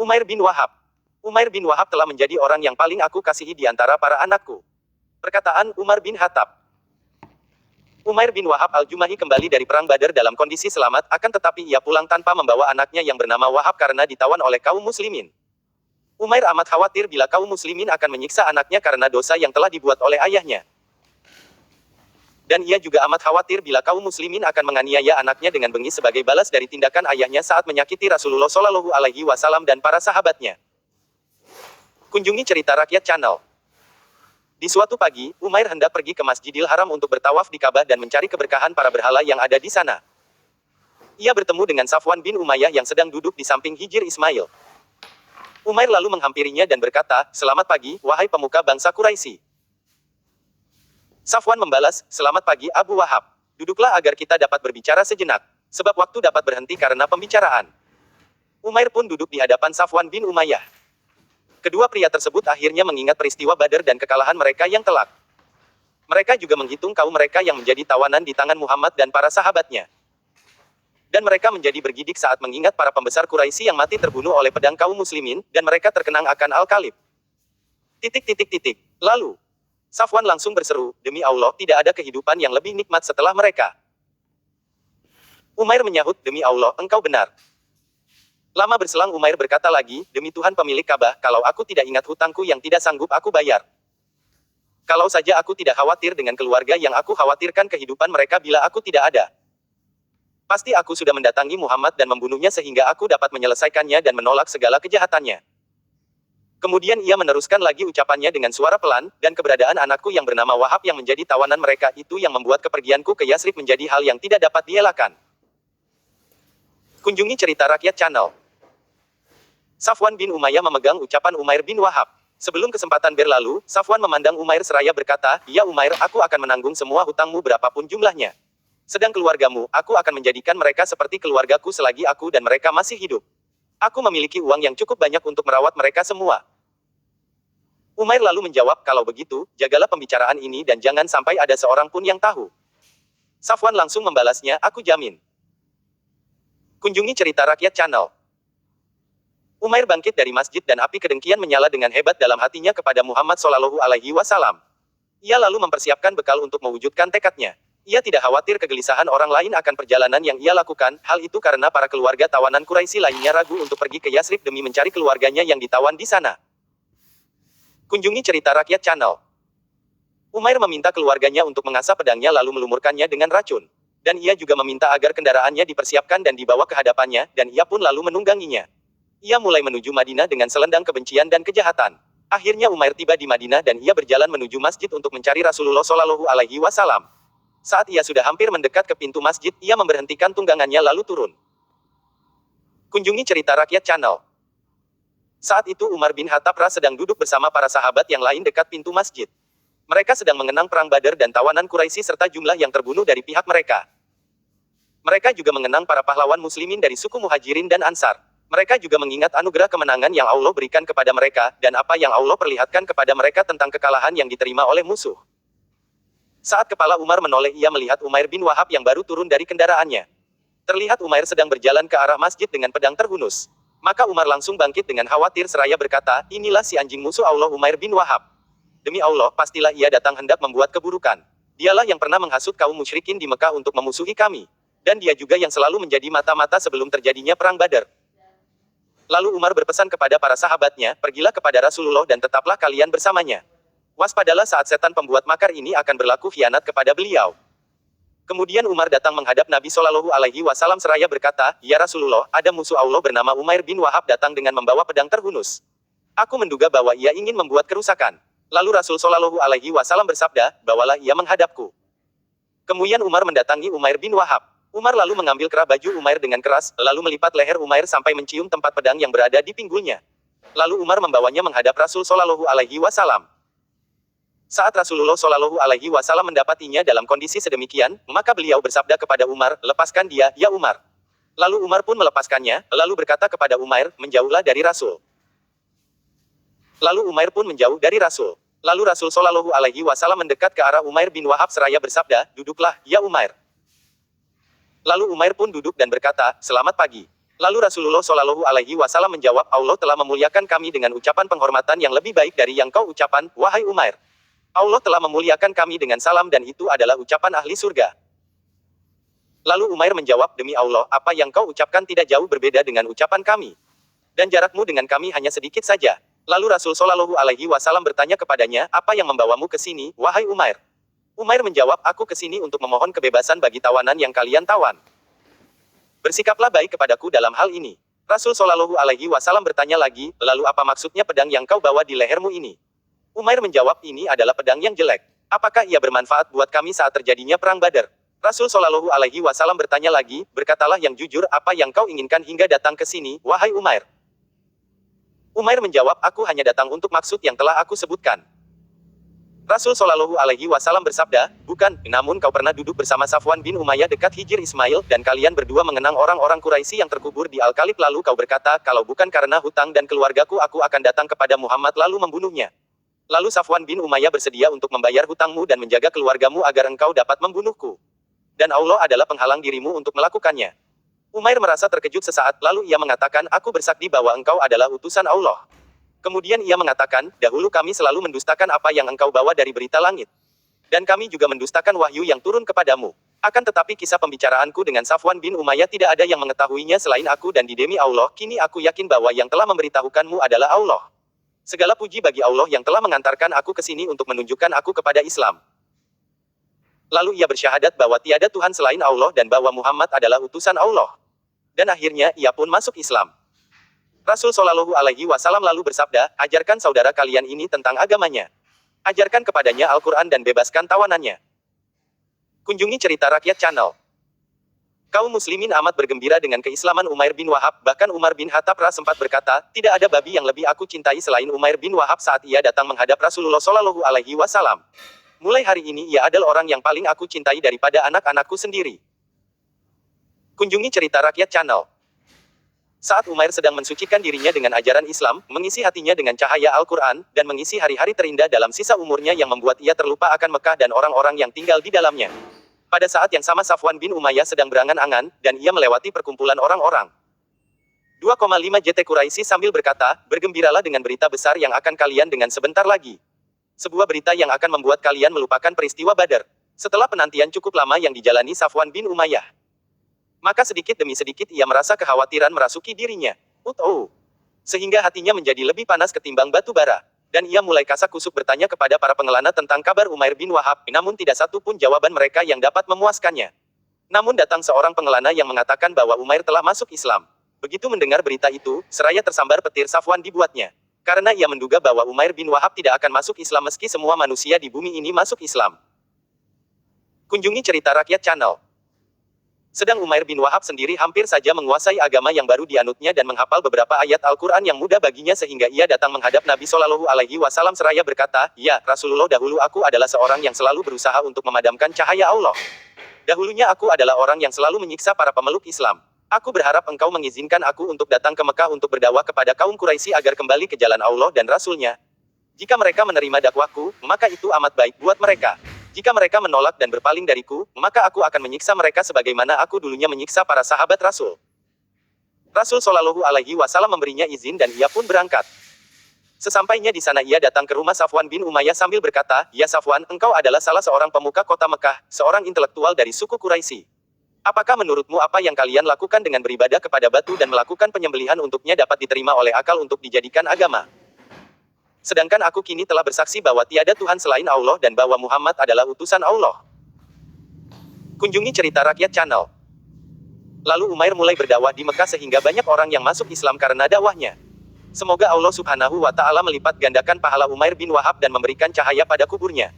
Umair bin Wahab. Umair bin Wahab telah menjadi orang yang paling aku kasihi di antara para anakku. Perkataan Umar bin Khattab. Umair bin Wahab al-Jumahi kembali dari Perang Badar dalam kondisi selamat, akan tetapi ia pulang tanpa membawa anaknya yang bernama Wahab karena ditawan oleh kaum muslimin. Umair amat khawatir bila kaum muslimin akan menyiksa anaknya karena dosa yang telah dibuat oleh ayahnya. Dan ia juga amat khawatir bila kaum muslimin akan menganiaya anaknya dengan bengis sebagai balas dari tindakan ayahnya saat menyakiti Rasulullah Shallallahu Alaihi Wasallam dan para sahabatnya. Kunjungi Cerita Rakyat Channel. Di suatu pagi, Umair hendak pergi ke Masjidil Haram untuk bertawaf di Ka'bah dan mencari keberkahan para berhala yang ada di sana. Ia bertemu dengan Safwan bin Umayyah yang sedang duduk di samping Hijir Ismail. Umair lalu menghampirinya dan berkata, "Selamat pagi, wahai pemuka bangsa Quraisy." Safwan membalas, "Selamat pagi Abu Wahab. Duduklah agar kita dapat berbicara sejenak, sebab waktu dapat berhenti karena pembicaraan." Umair pun duduk di hadapan Safwan bin Umayyah. Kedua pria tersebut akhirnya mengingat peristiwa Badar dan kekalahan mereka yang telak. Mereka juga menghitung kaum mereka yang menjadi tawanan di tangan Muhammad dan para sahabatnya. Dan mereka menjadi bergidik saat mengingat para pembesar Quraisy yang mati terbunuh oleh pedang kaum muslimin, dan mereka terkenang akan Al-Kalib. Lalu, Safwan langsung berseru, "Demi Allah, tidak ada kehidupan yang lebih nikmat setelah mereka." Umair menyahut, "Demi Allah, engkau benar." Lama berselang Umair berkata lagi, "Demi Tuhan pemilik Ka'bah, kalau aku tidak ingat hutangku yang tidak sanggup aku bayar. Kalau saja aku tidak khawatir dengan keluarga yang aku khawatirkan kehidupan mereka bila aku tidak ada. Pasti aku sudah mendatangi Muhammad dan membunuhnya sehingga aku dapat menyelesaikannya dan menolak segala kejahatannya." Kemudian ia meneruskan lagi ucapannya dengan suara pelan, "Dan keberadaan anakku yang bernama Wahab yang menjadi tawanan mereka itu yang membuat kepergianku ke Yasrib menjadi hal yang tidak dapat dielakkan." Kunjungi Cerita Rakyat Channel. Safwan bin Umayyah memegang ucapan Umair bin Wahab. Sebelum kesempatan berlalu, Safwan memandang Umair seraya berkata, "Ya Umair, aku akan menanggung semua hutangmu berapapun jumlahnya. Sedang keluargamu, aku akan menjadikan mereka seperti keluargaku selagi aku dan mereka masih hidup. Aku memiliki uang yang cukup banyak untuk merawat mereka semua." Umair lalu menjawab, "Kalau begitu, jagalah pembicaraan ini dan jangan sampai ada seorang pun yang tahu." Safwan langsung membalasnya, "Aku jamin." Kunjungi Cerita Rakyat Channel. Umair bangkit dari masjid dan api kedengkian menyala dengan hebat dalam hatinya kepada Muhammad Shallallahu Alaihi Wasallam. Ia lalu mempersiapkan bekal untuk mewujudkan tekadnya. Ia tidak khawatir kegelisahan orang lain akan perjalanan yang ia lakukan, hal itu karena para keluarga tawanan Quraisy lainnya ragu untuk pergi ke Yasrib demi mencari keluarganya yang ditawan di sana. Kunjungi Cerita Rakyat Channel. Umair meminta keluarganya untuk mengasah pedangnya lalu melumurkannya dengan racun. Dan ia juga meminta agar kendaraannya dipersiapkan dan dibawa ke hadapannya, dan ia pun lalu menungganginya. Ia mulai menuju Madinah dengan selendang kebencian dan kejahatan. Akhirnya Umair tiba di Madinah dan ia berjalan menuju masjid untuk mencari Rasulullah Shallallahu Alaihi Wasallam. Saat ia sudah hampir mendekat ke pintu masjid, ia memberhentikan tunggangannya lalu turun. Kunjungi Cerita Rakyat Channel. Saat itu Umar bin Khattab sedang duduk bersama para sahabat yang lain dekat pintu masjid. Mereka sedang mengenang Perang Badar dan tawanan Quraisy serta jumlah yang terbunuh dari pihak mereka. Mereka juga mengenang para pahlawan muslimin dari suku Muhajirin dan Ansar. Mereka juga mengingat anugerah kemenangan yang Allah berikan kepada mereka, dan apa yang Allah perlihatkan kepada mereka tentang kekalahan yang diterima oleh musuh. Saat kepala Umar menoleh, ia melihat Umair bin Wahab yang baru turun dari kendaraannya. Terlihat Umair sedang berjalan ke arah masjid dengan pedang terhunus. Maka Umar langsung bangkit dengan khawatir seraya berkata, "Inilah si anjing musuh Allah Umair bin Wahab. Demi Allah, pastilah ia datang hendak membuat keburukan. Dialah yang pernah menghasut kaum musyrikin di Mekah untuk memusuhi kami. Dan dia juga yang selalu menjadi mata-mata sebelum terjadinya Perang Badar." Lalu Umar berpesan kepada para sahabatnya, "Pergilah kepada Rasulullah dan tetaplah kalian bersamanya. Waspadalah saat setan pembuat makar ini akan berlaku khianat kepada beliau." Kemudian Umar datang menghadap Nabi Shallallahu Alaihi Wasallam seraya berkata, "Ya Rasulullah, ada musuh Allah bernama Umair bin Wahab datang dengan membawa pedang terhunus. Aku menduga bahwa ia ingin membuat kerusakan." Lalu Rasul Shallallahu Alaihi Wasallam bersabda, "Bawalah ia menghadapku." Kemudian Umar mendatangi Umair bin Wahab. Umar lalu mengambil kerah baju Umair dengan keras, lalu melipat leher Umair sampai mencium tempat pedang yang berada di pinggulnya. Lalu Umar membawanya menghadap Rasul Shallallahu Alaihi Wasallam. Saat Rasulullah Shallallahu Alaihi Wasallam mendapatinya dalam kondisi sedemikian, maka beliau bersabda kepada Umar, "Lepaskan dia, ya Umar." Lalu Umar pun melepaskannya, lalu berkata kepada Umair, "Menjauhlah dari Rasul." Lalu Umair pun menjauh dari Rasul. Lalu Rasul Shallallahu Alaihi Wasallam mendekat ke arah Umair bin Wahab seraya bersabda, "Duduklah, ya Umair." Lalu Umair pun duduk dan berkata, "Selamat pagi." Lalu Rasulullah Shallallahu Alaihi Wasallam menjawab, Allah telah memuliakan kami dengan ucapan penghormatan yang lebih baik dari yang kau ucapan, wahai Umair. Allah telah memuliakan kami dengan salam dan itu adalah ucapan ahli surga. Lalu Umair menjawab, demi Allah, apa yang kau ucapkan tidak jauh berbeda dengan ucapan kami. Dan jarakmu dengan kami hanya sedikit saja. Lalu Rasul Shallallahu Alaihi Wasallam bertanya kepadanya, apa yang membawamu ke sini, wahai Umair? Umair menjawab, aku ke sini untuk memohon kebebasan bagi tawanan yang kalian tawan. Bersikaplah baik kepadaku dalam hal ini. Rasul Shallallahu Alaihi Wasallam bertanya lagi, lalu apa maksudnya pedang yang kau bawa di lehermu ini? Umair menjawab, ini adalah pedang yang jelek. Apakah ia bermanfaat buat kami saat terjadinya perang Badar? Rasul Shallallahu Alaihi Wasallam bertanya lagi, berkatalah yang jujur, apa yang kau inginkan hingga datang ke sini, wahai Umair? Umair menjawab, aku hanya datang untuk maksud yang telah aku sebutkan. Rasul Shallallahu Alaihi Wasallam bersabda, bukan, namun kau pernah duduk bersama Safwan bin Umayyah dekat Hijr Ismail, dan kalian berdua mengenang orang-orang Quraisy yang terkubur di Al-Kalib, lalu kau berkata, kalau bukan karena hutang dan keluargaku aku akan datang kepada Muhammad lalu membunuhnya. Lalu Safwan bin Umayyah bersedia untuk membayar hutangmu dan menjaga keluargamu agar engkau dapat membunuhku. Dan Allah adalah penghalang dirimu untuk melakukannya. Umair merasa terkejut sesaat, lalu ia mengatakan, aku bersaksi bahwa engkau adalah utusan Allah. Kemudian ia mengatakan, dahulu kami selalu mendustakan apa yang engkau bawa dari berita langit. Dan kami juga mendustakan wahyu yang turun kepadamu. Akan tetapi kisah pembicaraanku dengan Safwan bin Umayyah tidak ada yang mengetahuinya selain aku dan di demi Allah, kini aku yakin bahwa yang telah memberitahukanmu adalah Allah. Segala puji bagi Allah yang telah mengantarkan aku ke sini untuk menunjukkan aku kepada Islam. Lalu ia bersyahadat bahwa tiada Tuhan selain Allah dan bahwa Muhammad adalah utusan Allah. Dan akhirnya ia pun masuk Islam. Rasul Shallallahu Alaihi Wasallam lalu bersabda, ajarkan saudara kalian ini tentang agamanya. Ajarkan kepadanya Al-Quran dan bebaskan tawanannya. Kunjungi Cerita Rakyat Channel. Kaum muslimin amat bergembira dengan keislaman Umair bin Wahab, bahkan Umar bin Khattab sempat berkata, tidak ada babi yang lebih aku cintai selain Umair bin Wahab saat ia datang menghadap Rasulullah Shallallahu Alaihi Wasallam. Mulai hari ini ia adalah orang yang paling aku cintai daripada anak-anakku sendiri. Kunjungi Cerita Rakyat Channel. Saat Umair sedang mensucikan dirinya dengan ajaran Islam, mengisi hatinya dengan cahaya Al-Quran, dan mengisi hari-hari terindah dalam sisa umurnya yang membuat ia terlupa akan Mekah dan orang-orang yang tinggal di dalamnya. Pada saat yang sama Safwan bin Umayyah sedang berangan-angan, dan ia melewati perkumpulan orang-orang. 2,5 JT Quraisy sambil berkata, bergembiralah dengan berita besar yang akan kalian dengan sebentar lagi. Sebuah berita yang akan membuat kalian melupakan peristiwa Badar. Setelah penantian cukup lama yang dijalani Safwan bin Umayyah. Maka sedikit demi sedikit ia merasa kekhawatiran merasuki dirinya. Sehingga hatinya menjadi lebih panas ketimbang batu bara. Dan ia mulai kasak-kusuk bertanya kepada para pengelana tentang kabar Umair bin Wahab, namun tidak satu pun jawaban mereka yang dapat memuaskannya. Namun datang seorang pengelana yang mengatakan bahwa Umair telah masuk Islam. Begitu mendengar berita itu, seraya tersambar petir Safwan dibuatnya. Karena ia menduga bahwa Umair bin Wahab tidak akan masuk Islam meski semua manusia di bumi ini masuk Islam. Kunjungi Cerita Rakyat Channel. Sedang Umair bin Wahab sendiri hampir saja menguasai agama yang baru dianutnya dan menghafal beberapa ayat Al-Quran yang mudah baginya sehingga ia datang menghadap Nabi Shallallahu Alaihi Wasallam seraya berkata, ya Rasulullah, dahulu aku adalah seorang yang selalu berusaha untuk memadamkan cahaya Allah. Dahulunya aku adalah orang yang selalu menyiksa para pemeluk Islam. Aku berharap engkau mengizinkan aku untuk datang ke Mekah untuk berdakwah kepada kaum Quraisy agar kembali ke jalan Allah dan Rasul-Nya. Jika mereka menerima dakwahku, maka itu amat baik buat mereka. Jika mereka menolak dan berpaling dariku, maka aku akan menyiksa mereka sebagaimana aku dulunya menyiksa para sahabat Rasul. Rasul Shallallahu Alaihi Wasallam memberinya izin dan ia pun berangkat. Sesampainya di sana ia datang ke rumah Safwan bin Umayyah sambil berkata, ya Safwan, engkau adalah salah seorang pemuka kota Mekah, seorang intelektual dari suku Quraisy. Apakah menurutmu apa yang kalian lakukan dengan beribadah kepada batu dan melakukan penyembelihan untuknya dapat diterima oleh akal untuk dijadikan agama? Sedangkan aku kini telah bersaksi bahwa tiada Tuhan selain Allah dan bahwa Muhammad adalah utusan Allah. Kunjungi Cerita Rakyat Channel. Lalu Umair mulai berdakwah di Mekah sehingga banyak orang yang masuk Islam karena dakwahnya. Semoga Allah Subhanahu wa Ta'ala melipat gandakan pahala Umair bin Wahab dan memberikan cahaya pada kuburnya.